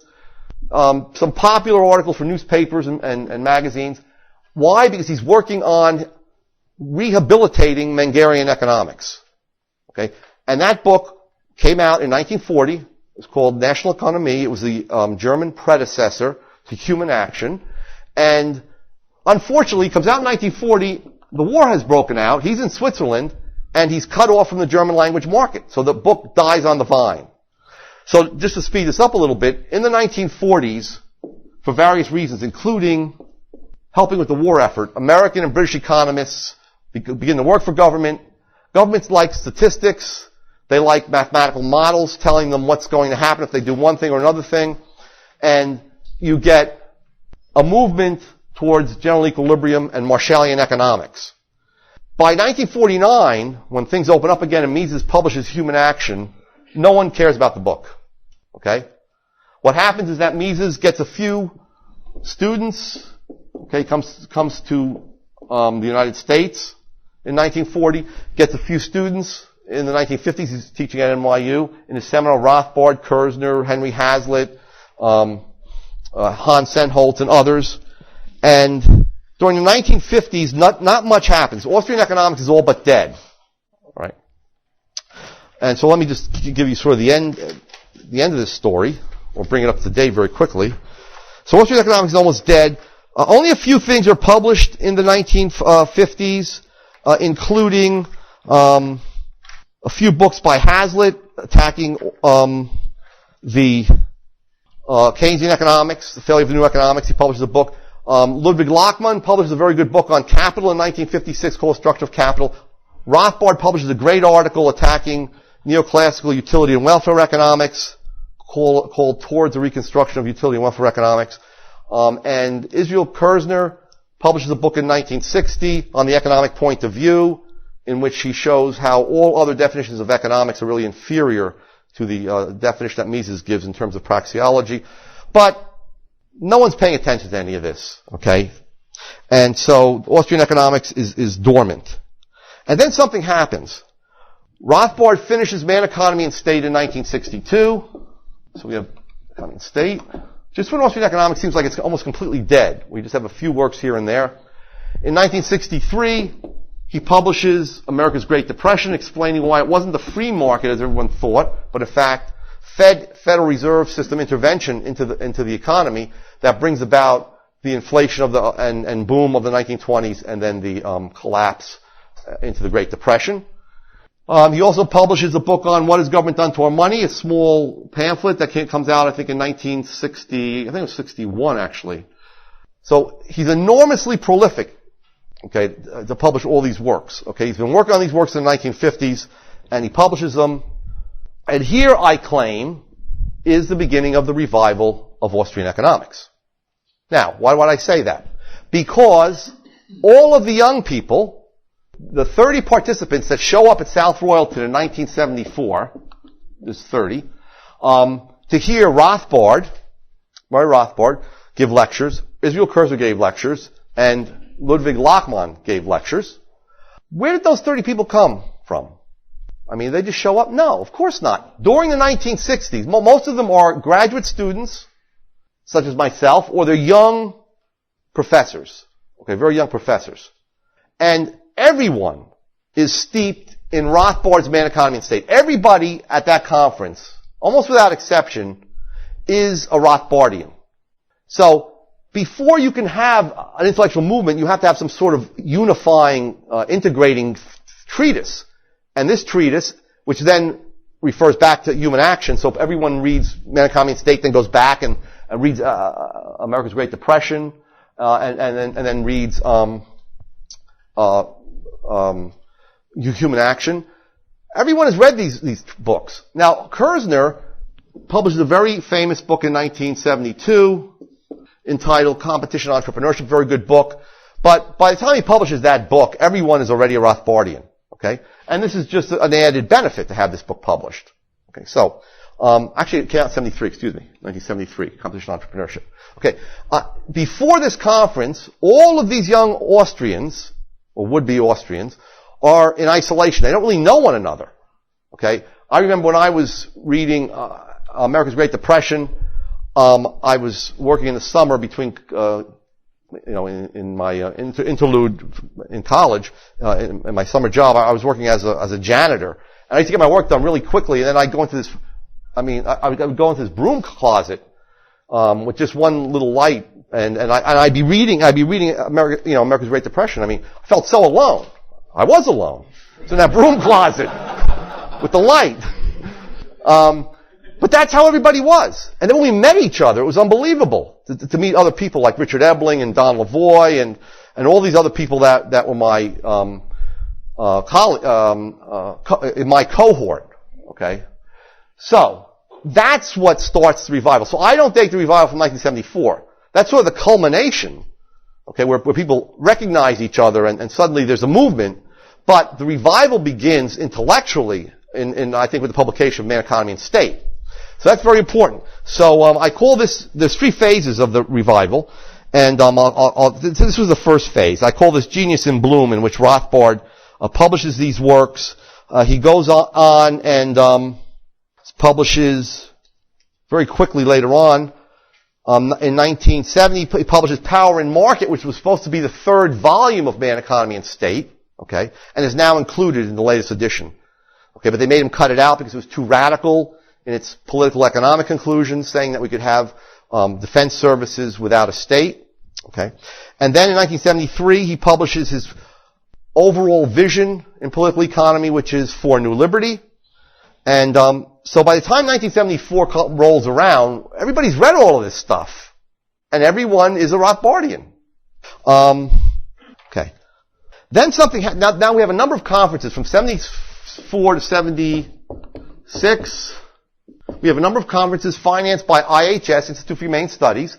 some popular articles for newspapers and magazines. Why? Because he's working on rehabilitating Mengerian economics. Okay, and that book came out in 1940. It was called National Economy. It was the German predecessor to Human Action. And unfortunately, it comes out in 1940. The war has broken out. He's in Switzerland, and he's cut off from the German language market. So the book dies on the vine. So just to speed this up a little bit, in the 1940s, for various reasons, including helping with the war effort, American and British economists begin to work for government. Governments like statistics. They like mathematical models telling them what's going to happen if they do one thing or another thing. And you get a movement towards general equilibrium and Marshallian economics. By 1949, when things open up again and Mises publishes Human Action, no one cares about the book. Okay? What happens is that Mises gets a few students, okay, comes to the United States in 1940, gets a few students. In the 1950s, he's teaching at NYU. In his seminar, Rothbard, Kerzner, Henry Hazlitt, Hans Sennholz, and others. And during the 1950s, not much happens. Austrian economics is all but dead. Right? And so let me just give you sort of the end of this story, or bring it up to date very quickly. So Austrian economics is almost dead. Only a few things are published in the 1950s, including a few books by Hazlitt attacking the Keynesian economics, the failure of the new economics. He publishes a book. Ludwig Lachmann publishes a very good book on capital in 1956 called Structure of Capital. Rothbard publishes a great article attacking neoclassical utility and welfare economics called Towards the Reconstruction of Utility and Welfare Economics. And Israel Kirzner publishes a book in 1960 on the economic point of view, in which he shows how all other definitions of economics are really inferior to the definition that Mises gives in terms of praxeology. But no one's paying attention to any of this, okay? And so Austrian economics is dormant. And then something happens. Rothbard finishes Man, Economy, and State in 1962. So we have Economy and State. Just when Austrian economics seems like it's almost completely dead. We just have a few works here and there. In 1963, he publishes America's Great Depression, explaining why it wasn't the free market as everyone thought, but in fact, Federal Reserve System intervention into the economy that brings about the inflation of and boom of the 1920s, and then the collapse into the Great Depression. He also publishes a book on What Has Government Done to Our Money, a small pamphlet that comes out, I think, in 1960, I think it was 61, actually. So he's enormously prolific, okay, to publish all these works. Okay, he's been working on these works in the 1950s, and he publishes them. And here, I claim, is the beginning of the revival of Austrian economics. Now, why would I say that? Because all of the young people, the 30 participants that show up at South Royalton in 1974, there's 30, to hear Murray Rothbard, give lectures, Israel Kirzner gave lectures, and Ludwig Lachmann gave lectures. Where did those 30 people come from? I mean, they just show up? No, of course not. During the 1960s, most of them are graduate students, such as myself, or they're young professors. Okay, very young professors. And everyone is steeped in Rothbard's Man, Economy, and State. Everybody at that conference, almost without exception, is a Rothbardian. So, before you can have an intellectual movement, you have to have some sort of unifying, integrating treatise. And this treatise, which then refers back to human action, so if everyone reads Man, Economy, and State, then goes back and reads America's Great Depression, and then reads human action. Everyone has read these books. Now, Kirzner publishes a very famous book in 1972 entitled Competition Entrepreneurship, very good book. But by the time he publishes that book, everyone is already a Rothbardian. Okay? And this is just an added benefit to have this book published. Okay, so, actually it came out in 1973, Competition Entrepreneurship. Okay, before this conference, all of these young Austrians, or would-be Austrians, are in isolation. They don't really know one another. Okay? I remember when I was reading America's Great Depression, I was working in the summer between, in my interlude in college, in my summer job, I was working as a janitor. And I used to get my work done really quickly, and then I'd go into this, I would go into this broom closet, with just one little light, and I'd be reading America's Great Depression. I mean, I felt so alone. I was alone. So in that broom closet, with the light. But that's how everybody was. And then when we met each other, it was unbelievable to meet other people like Richard Ebling and Don Lavoie and all these other people that were my in my cohort. Okay, so that's what starts the revival. So I don't take the revival from 1974. That's sort of the culmination. Okay, where people recognize each other and suddenly there's a movement. But the revival begins intellectually in I think with the publication of Man, Economy, and State. So that's very important. So I call there's three phases of the revival, and this was the first phase. I call this Genius in Bloom, in which Rothbard publishes these works. He goes on and publishes very quickly later on. In 1970, he publishes Power and Market, which was supposed to be the third volume of Man, Economy, and State, okay, and is now included in the latest edition. Okay, but they made him cut it out because it was too radical in its political economic conclusions, saying that we could have defense services without a state. Okay, and then in 1973 he publishes his overall vision in political economy, which is For New Liberty. And so by the time 1974 rolls around, everybody's read all of this stuff, and everyone is a Rothbardian. Okay. Then something, now we have a number of conferences from 74 to 76. We have a number of conferences financed by IHS, Institute for Humane Studies.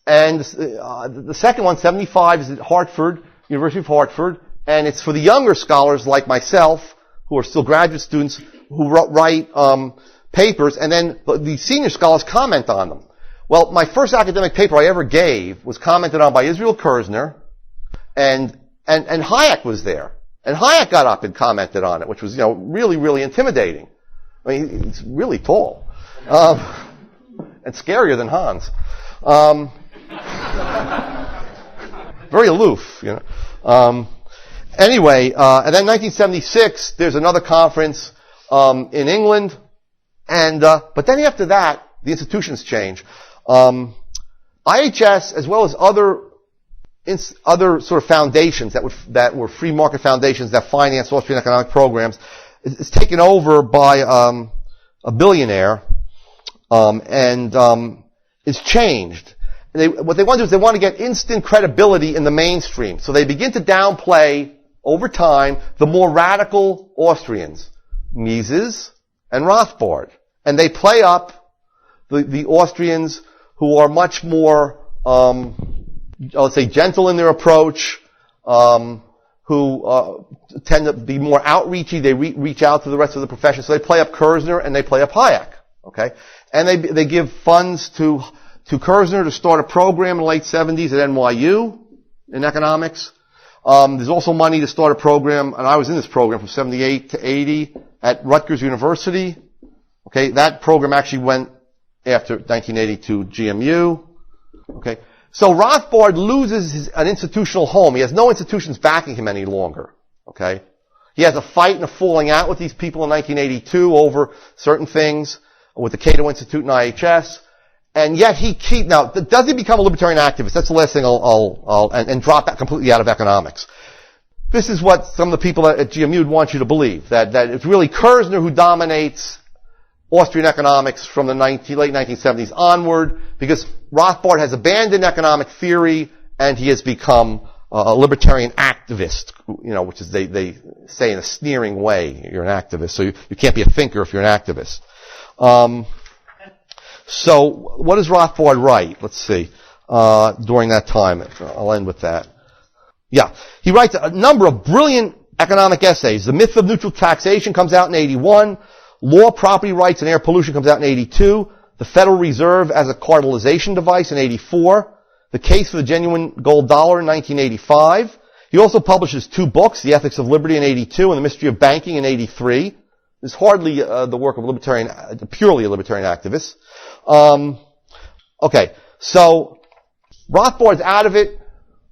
And the second one, 75, is at Hartford, University of Hartford. And it's for the younger scholars like myself, who are still graduate students, who write papers, and then the senior scholars comment on them. Well, my first academic paper I ever gave was commented on by Israel Kirzner, and Hayek was there. And Hayek got up and commented on it, which was, really, really intimidating. I mean, he's really tall. And scarier than Hans. Very aloof, Anyway, and then 1976, there's another conference, in England. And, but then after that, the institutions change. IHS, as well as other sort of foundations that were free market foundations that financed Austrian economic programs, is taken over by a billionaire, and is changed. And what they want to do is they want to get instant credibility in the mainstream. So they begin to downplay over time the more radical Austrians, Mises and Rothbard, and they play up the Austrians who are much more, let's say, gentle in their approach, who tend to be more outreachy. They reach out to the rest of the profession. So they play up Kirzner and they play up Hayek. Okay, and they give funds to Kirzner to start a program in the late 70s at NYU in economics. There's also money to start a program, and I was in this program from 78 to 80 at Rutgers University. Okay, that program actually went after 1980 to GMU. Okay, so Rothbard loses an institutional home. He has no institutions backing him any longer. Okay, he has a fight and a falling out with these people in 1982 over certain things with the Cato Institute and IHS. And yet now, does he become a libertarian activist? That's the last thing and drop completely out of economics. This is what some of the people at GMU want you to believe, that it's really Kirzner who dominates Austrian economics from the late 1970s onward, because Rothbard has abandoned economic theory and he has become a libertarian activist, which is they say in a sneering way, you're an activist, so you can't be a thinker if you're an activist. So, what does Rothbard write? Let's see. During that time, I'll end with that. Yeah, he writes a number of brilliant economic essays. The Myth of Neutral Taxation comes out in 81. Law, Property Rights, and Air Pollution comes out in 82. The Federal Reserve as a Cartelization Device in 84. The Case for the Genuine Gold Dollar in 1985. He also publishes 2 books, The Ethics of Liberty in 82 and The Mystery of Banking in 83. It's hardly the work of purely a libertarian activist. Okay, so Rothbard's out of it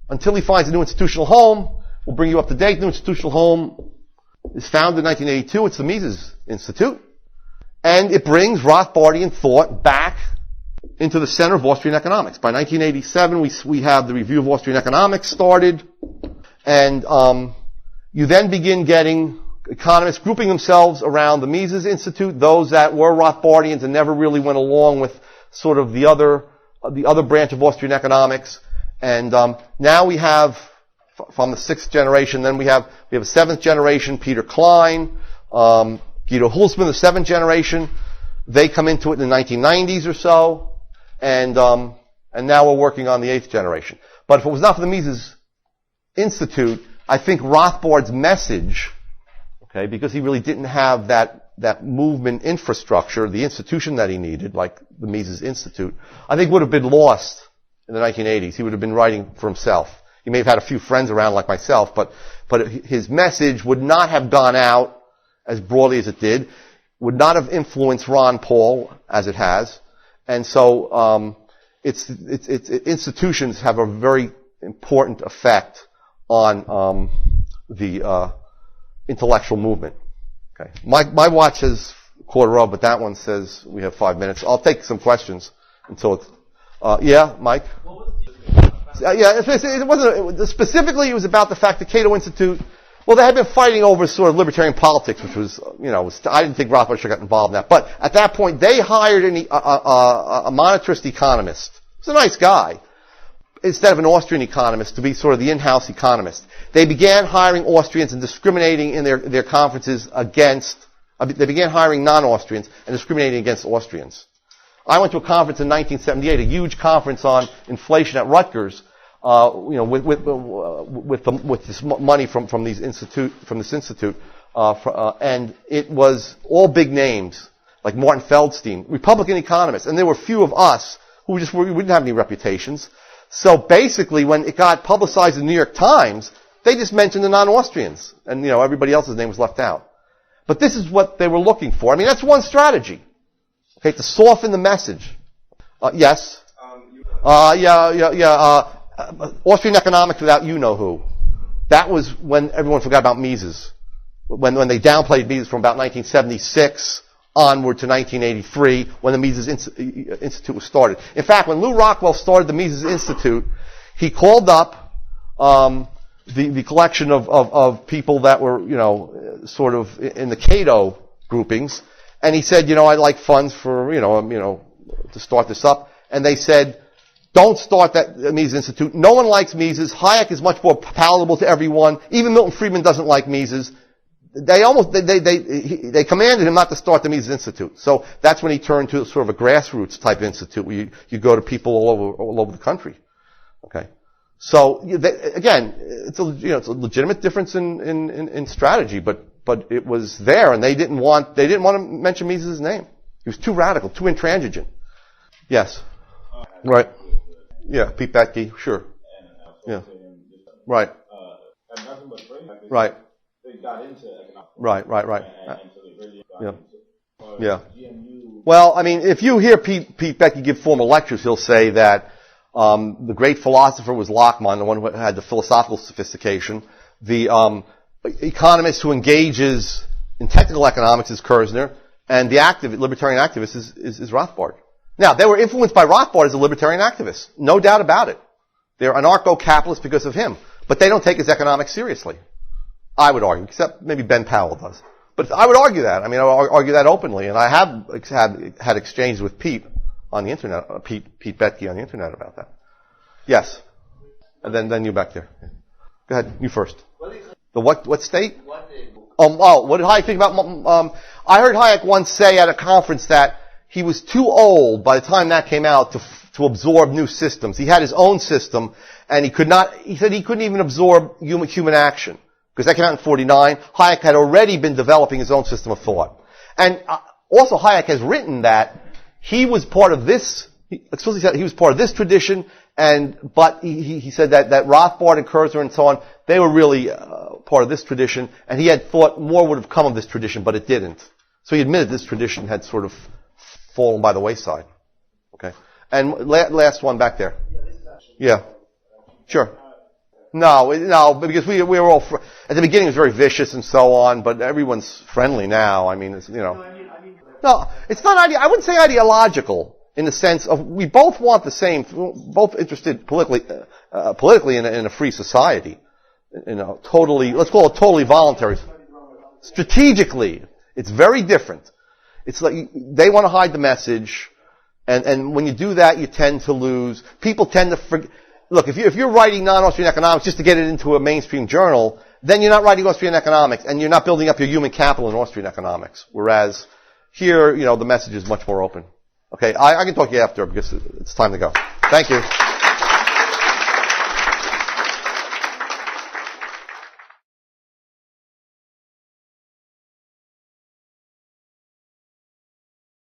until he finds a new institutional home. We'll bring you up to date. The new institutional home is founded in 1982. It's the Mises Institute. And it brings Rothbardian thought back into the center of Austrian economics. By 1987, we have the Review of Austrian Economics started. And you then begin getting economists grouping themselves around the Mises Institute, those that were Rothbardians and never really went along with sort of the other branch of Austrian economics. And now we have, from the 6th generation, then we have a 7th generation, Peter Klein, Guido Hulsmann, the 7th generation. They come into it in the 1990s or so, and now we're working on the 8th generation. But if it was not for the Mises Institute, I think Rothbard's message, okay, because he really didn't have that movement infrastructure, the institution that he needed, like the Mises Institute, I think would have been lost in the 1980s. He would have been writing for himself. He may have had a few friends around like myself, but his message would not have gone out as broadly as it did, would not have influenced Ron Paul as it has, and so its institutions have a very important effect on the intellectual movement. Okay, my watch says 1:15, but that one says we have 5 minutes. I'll take some questions until it's. Yeah, Mike. It wasn't specifically. It was about the fact the Cato Institute. Well, they had been fighting over sort of libertarian politics, which was, I didn't think Rothbard should have gotten involved in that. But at that point, they hired a monetarist economist. He was a nice guy. instead of an Austrian economist, to be sort of the in-house economist. They began hiring Austrians and discriminating in their conferences they began hiring non-Austrians and discriminating against Austrians. I went to a conference in 1978, a huge conference on inflation at Rutgers, with this money from this institute, and it was all big names, like Martin Feldstein, Republican economists, and there were few of us who we didn't have any reputations. So basically, when it got publicized in the New York Times, they just mentioned the non-Austrians, and everybody else's name was left out. But this is what they were looking for. I mean, that's one strategy. Okay, to soften the message. Yes. Austrian Economics without you-know-who. That was when everyone forgot about Mises. When they downplayed Mises from about 1976 onward to 1983, when the Mises Institute was started. In fact, when Lew Rockwell started the Mises Institute, he called up the collection of people that were, sort of in the Cato groupings, and he said, I'd like funds for, to start this up. And they said, don't start that Mises Institute. No one likes Mises. Hayek is much more palatable to everyone. Even Milton Friedman doesn't like Mises. They commanded him not to start the Mises Institute. So that's when he turned to sort of a grassroots type institute where you go to people all over the country. Okay. So again, it's a legitimate difference in strategy, but it was there, and they didn't want to mention Mises' name. He was too radical, too intransigent. Yes. Right. Yeah, Pete Betke, sure. Yeah. Right. Right. They got into economics. Right. And so they really got into Yeah. Well, I mean, if you hear Pete Betke give formal lectures, he'll say that the great philosopher was Lachmann, the one who had the philosophical sophistication. The economist who engages in technical economics is Kerzner, and the libertarian activist is Rothbard. Now, they were influenced by Rothbard as a libertarian activist. No doubt about it. They're anarcho-capitalists because of him. But they don't take his economics seriously. I would argue, except maybe Ben Powell does. But I would argue that. I mean, I would argue that openly. And I have had exchanges with Pete on the internet, Pete Betke on the internet about that. Yes. And then you back there. Go ahead, you first. The what state? What did Hayek think about, I heard Hayek once say at a conference that he was too old by the time that came out to absorb new systems. He had his own system, and he said he couldn't even absorb human action. Because that came out in 1949. Hayek had already been developing his own system of thought. And also Hayek has written that he was part of this, explicitly said he was part of this tradition, but he said that Rothbard and Kerzner and so on, they were really part of this tradition, and he had thought more would have come of this tradition, but it didn't. So he admitted this tradition had sort of fallen by the wayside. Okay. And last one back there. Yeah. Sure. No, because we were all, at the beginning it was very vicious and so on, but everyone's friendly now. I mean, No, it's not, I wouldn't say ideological in the sense of we both want the same, both interested politically in a free society. Let's call it totally voluntary. Strategically, it's very different. It's like, they want to hide the message, and when you do that, you tend to lose. People tend to forget. Look, if you're writing non-Austrian economics just to get it into a mainstream journal, then you're not writing Austrian economics, and you're not building up your human capital in Austrian economics. Whereas here, the message is much more open. Okay, I can talk to you after because it's time to go. Thank you.